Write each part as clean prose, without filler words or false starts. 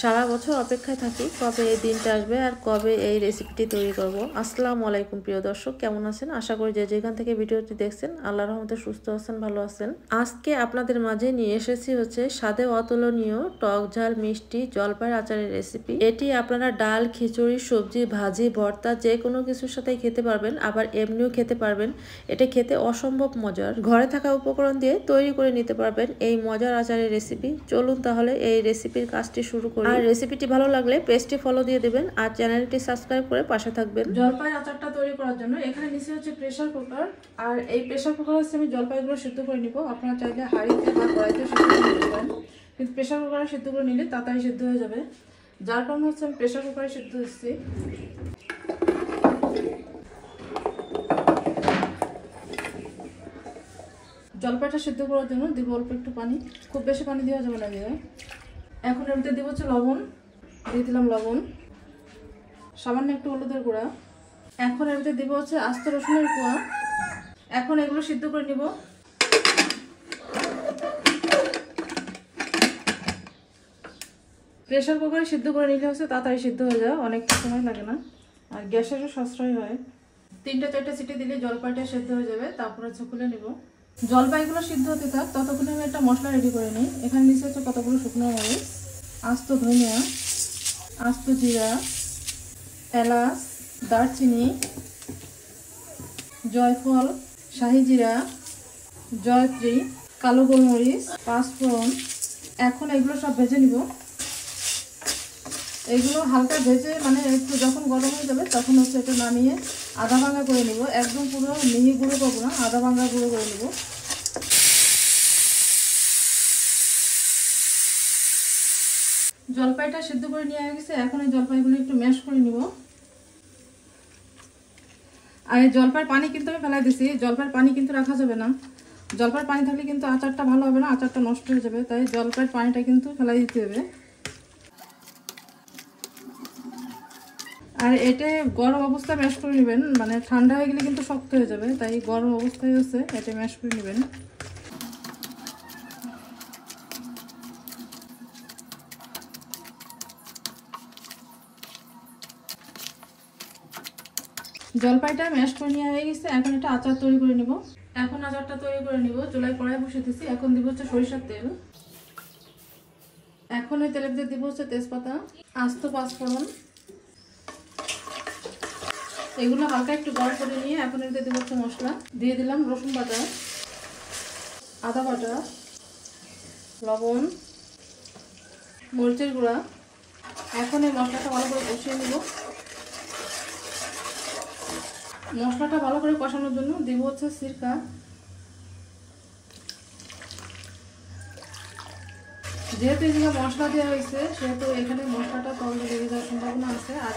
সারা বছর অপেক্ষায় থাকি কবে এই দিনটা আসবে আর কবে এই রেসিপিটি তৈরি করব। আসসালামু আলাইকুম প্রিয় দর্শক, কেমন আছেন? আশা করি যে যেখান থেকে ভিডিওটি দেখছেন আল্লাহর রহমতে সুস্থ আছেন, ভালো আছেন। আজকে আপনাদের মাঝে নিয়ে এসেছি স্বাদে অতুলনীয় টক ঝাল মিষ্টি জলপাইয়ের আচারের রেসিপি। এটি আপনারা ডাল, খিচুড়ি, সবজি, ভাজি, ভর্তা যে কোনো কিছুর সাথে খেতে পারবেন, আবার এমনিও খেতে পারবেন। এটা খেতে অসম্ভব মজার। ঘরে থাকা উপকরণ দিয়ে তৈরি করে নিতে পারবেন এই মজার আচারের রেসিপি। চলুন তাহলে এই রেসিপির কাজটি শুরু করি। আর রেসিপিটি ভালো লাগলে পেজটি ফলো দিয়ে দেবেন আর চ্যানেলটি সাবস্ক্রাইব করে পাশে থাকবেন। জলপাইয়ের আচারটা তৈরি করার জন্য এখানে নিচে প্রেসার কুকার, আর এই প্রেসার কুকারে আমি জলপাইগুলো সিদ্ধ করে নিব। আপনারা চাইলে হাঁড়িতে বা কড়াইতে সিদ্ধ করে নিতে পারেন, কিন্তু প্রেসার কুকারে সিদ্ধ করে নিলে তাড়াতাড়ি সিদ্ধ হয়ে যাবে। যার কারণে আমি প্রেসার কুকারে সিদ্ধ দিচ্ছি। জলপাইটা সিদ্ধ করার জন্য দিব অল্প একটু পানি, খুব বেশি পানি দেওয়া যাবে না দিয়ে। এখন এর মধ্যে দিব লবণ, দিয়ে দিলাম লবণ, সামান্য একটু হলুদের গুঁড়া। এখন এর মধ্যে দিব আস্ত রসুনের কোয়া। এখন এগুলো সিদ্ধ করে নিব। প্রেসার কুকারে সিদ্ধ করে নিলে তাড়াতাড়ি সিদ্ধ হয়ে যায়, অনেকটা সময় লাগে না, আর গ্যাসেরও সাশ্রয় হয়। 3-4টা সিটি দিলে জলপাইটা সিদ্ধ হয়ে যাবে। তারপর খুলে নিব। জলপাইগুলো সিদ্ধ হতে থাক, ততক্ষণে আমি একটা মশলা রেডি করে নিই। এখানে নিচে কতগুলো শুকনো মরিচ, আস্ত ধনিয়া, আস্ত জিরা, এলাচ, দারচিনি, জয়ফল, শাহি জিরা, জয়ত্রী, কালো গোলমরিচ, পাঁচফোড়ন। এখন এগুলো সব ভেজে নিব। এগুলো হালকা ভেজে একটু যখন গরম হয়ে যাবে তখন এটা নামিয়ে আধা ভাঙা করে নিব। একদম পুরো মিহি গুঁড়ো করবো না, আধা ভাঙা গুঁড়ো করে নিব। জলপাইটা সিদ্ধ করে নিয়ে গেছে। এখন এই জলপাইগুলো একটু ম্যাশ করে নিব। আর এই জলপাইয়ের পানি কিন্তু আমি ফেলাই দিছি। জলপাইয়ের পানি কিন্তু রাখা যাবে না। জলপাইয়ের পানি থাকলে কিন্তু আচারটা ভালো হবে না, আচারটা নষ্ট হয়ে যাবে। তাই জলপাইয়ের পানিটা কিন্তু ফেলাই দিতে হবে। আর এটা গরম অবস্থায় ম্যাশ করে নেবেন, ঠান্ডা হয়ে গেলে কিন্তু শক্ত হয়ে যাবে। তাই গরম অবস্থায় এটা ম্যাশ করে নেবেন। জলপাইটা ম্যাশ করে নেওয়া হয়ে গেছে। এখন এটা আচার তৈরি করে নিব। এখন আচারটা তৈরি করে নিব। চুলায় কড়াই বসিয়ে দিচ্ছি। এখন দিব সরিষার তেল। এখন ওই তেলের মধ্যে দিব তেজপাতা, আস্ত পাঁচফোড়ন। এগুলো হালকা একটু গরম করে নিয়ে এখন এর মধ্যে দিব মশলা। দিয়ে দিলাম রসুন বাটা, আদা বাটা, লবণ, মরিচের গুঁড়া। এখন এই মশলাটা ভালো করে কষিয়ে নিব। মশলাটা ভালো করে কষানোর জন্য দিব সিরকা। যেহেতু এগুলো মশলা দেওয়া হয়েছে সেহেতু এখানে মশলাটা তরলে লেগে যাওয়ার সম্ভাবনা আছে। আর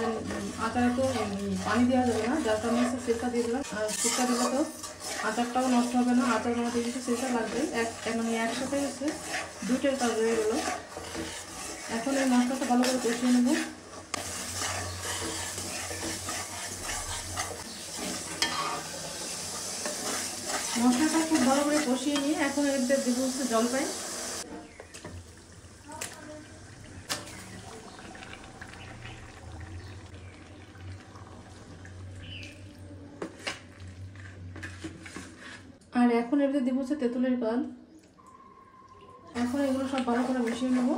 আচারে তো পানি দেওয়া যাবে না, যার কারণে সিরকা দিয়ে দিলাম। আর সিরকা দিলে তো আচারটাও নষ্ট হবে না। আচার বানাতে কিন্তু সিরকা লাগবে। একসাথে দুটোর কাজ হয়ে গেল। এখন এই মশলাটা ভালো করে কষিয়ে নেব। মশলাটা খুব ভালো করে কষিয়ে নিয়ে এখন এর মধ্যে দিব জলপাই। আর এখন এর মধ্যে দিব তেঁতুলের পাল। এখন এগুলো সব ভালো করে মিশিয়ে নেব।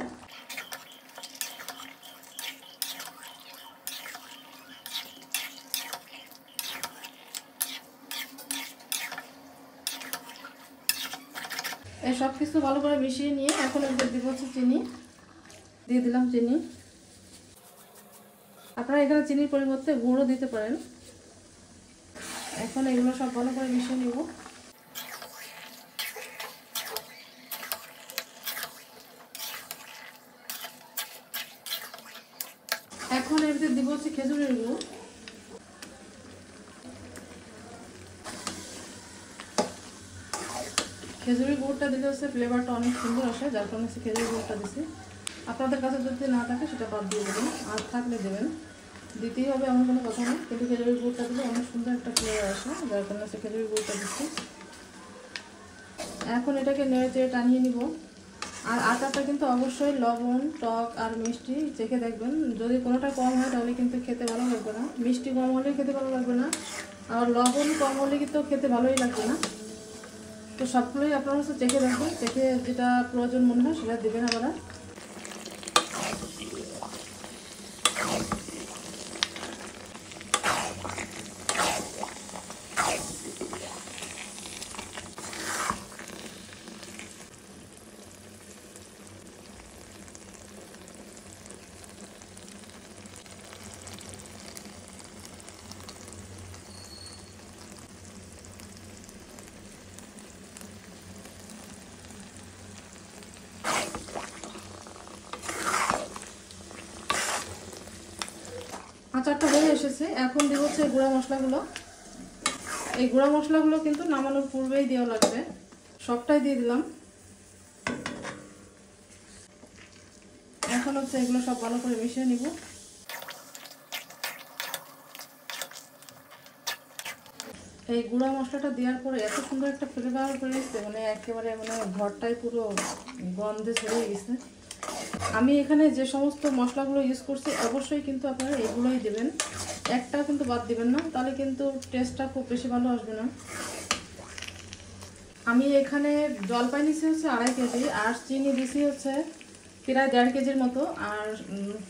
এই সব কিছু ভালো করে মিশিয়ে নিয়ে এখন এর মধ্যে দিব চিনি। দিয়ে দিলাম চিনি। আপনারা এখানে চিনির পরিবর্তে গুঁড়ো দিতে পারেন। এখন এগুলো সব ভালো করে মিশিয়ে নেব। এখন এর মধ্যে দিব খেজুরের গুড়। খেজুরের গুড়টা দিলে ফ্লেভারটা অনেক সুন্দর আসে, যার কারণে খেজুরের গুড়টা দিচ্ছি। আপনাদের কাছে যদি না থাকে সেটা বাদ দিয়ে দেবেন, আর থাকলে দেবেন। দিতেই হবে এমন কোনো কথা নেই, কিন্তু খেজুরের গুড়টা দিলে অনেক সুন্দর একটা ফ্লেভার আসে, যার কারণে খেজুরের গুড়টা দিচ্ছি। এখন এটাকে নেড়ে চেড়ে টানিয়ে নিব। আর আচারটা কিন্তু অবশ্যই লবণ, টক আর মিষ্টি চেখে দেখবেন। যদি কোনোটা কম হয় তাহলে কিন্তু খেতে ভালো লাগবে না। মিষ্টি কম হলে খেতে ভালো লাগবে না, আর লবণ কম হলে কিন্তু খেতে ভালোই লাগবে না। তো সবগুলোই আপনারা হচ্ছে চেখে দেখবেন, চেখে যেটা প্রয়োজন মনে হয় সেটা দেবেন আবার। আচারটা হয়ে এসেছে, এখন দিব হচ্ছে গুঁড়া মশলাগুলো। এই গুঁড়া মশলাগুলো কিন্তু নামানোর পূর্বেই দেওয়া লাগবে, সবটাই দিয়ে দিলাম। এখন হচ্ছে এগুলো সব ভালো করে মিশিয়ে নিব। এই গুঁড়া মশলাটা দেওয়ার পরে এত সুন্দর একটা ফ্লেভার বেরিয়েছে, মানে একেবারে মানে ঘরটাই পুরো গন্ধে ছড়িয়ে গেছে। আমি এখানে যে সমস্ত মশলাগুলো ইউজ করছি অবশ্যই কিন্তু আপনারা এগুলোই দেবেন, একটাও কিন্তু বাদ দিবেন না, তাহলে কিন্তু টেস্টটা খুব বেশি ভালো আসবে না। আমি এখানে জলপাই নিচ্ছি হচ্ছে 2.5 কেজি, আর চিনি দিছি হচ্ছে প্রায় 1.5 কেজির মতো, আর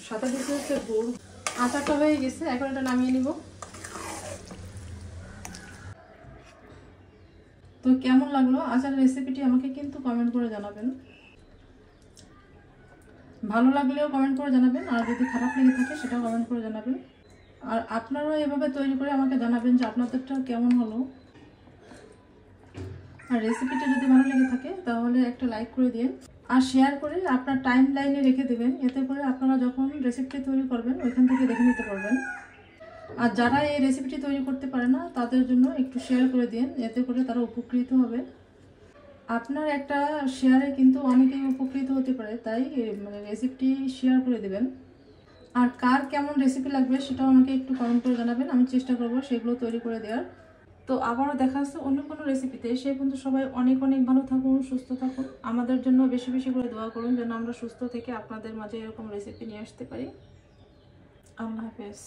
সাথে দিছি হচ্ছে গুড়। আচারটা হয়ে গেছে, এখন এটা নামিয়ে নিব। তো কেমন লাগলো আচারের রেসিপিটি আমাকে কিন্তু কমেন্ট করে জানাবেন। ভালো লাগলেও কমেন্ট করে জানাবেন, আর যদি খারাপ লেগে থাকে সেটাও কমেন্ট করে জানাবেন। আর আপনারাও এভাবে তৈরি করে আমাকে জানাবেন যে আপনাদেরটা কেমন হলো। আর রেসিপিটা যদি ভালো লেগে থাকে তাহলে একটা লাইক করে দিন, আর শেয়ার করে আপনার টাইম লাইনে রেখে দেবেন, এতে করে আপনারা যখন রেসিপিটি তৈরি করবেন ওইখান থেকে দেখে নিতে পারবেন। আর যারা এই রেসিপিটি তৈরি করতে পারে না তাদের জন্য একটু শেয়ার করে দিন, এতে করে তারা উপকৃত হবে। আপনার একটা শেয়ারে কিন্তু অনেকেই উপকৃত হতে পারে, তাই মানে রেসিপিটি শেয়ার করে দেবেন। আর কার কেমন রেসিপি লাগবে সেটাও আমাকে একটু কমেন্ট করে জানাবেন, আমি চেষ্টা করব সেগুলো তৈরি করে দেওয়ার। তো আবারও দেখা হচ্ছে অন্য কোনো রেসিপিতে। সেই পর্যন্ত সবাই অনেক অনেক ভালো থাকুন, সুস্থ থাকুন। আমাদের জন্য বেশি বেশি করে দোয়া করুন যেন আমরা সুস্থ থেকে আপনাদের মাঝে এরকম রেসিপি নিয়ে আসতে পারি। আল্লাহ হাফেজ।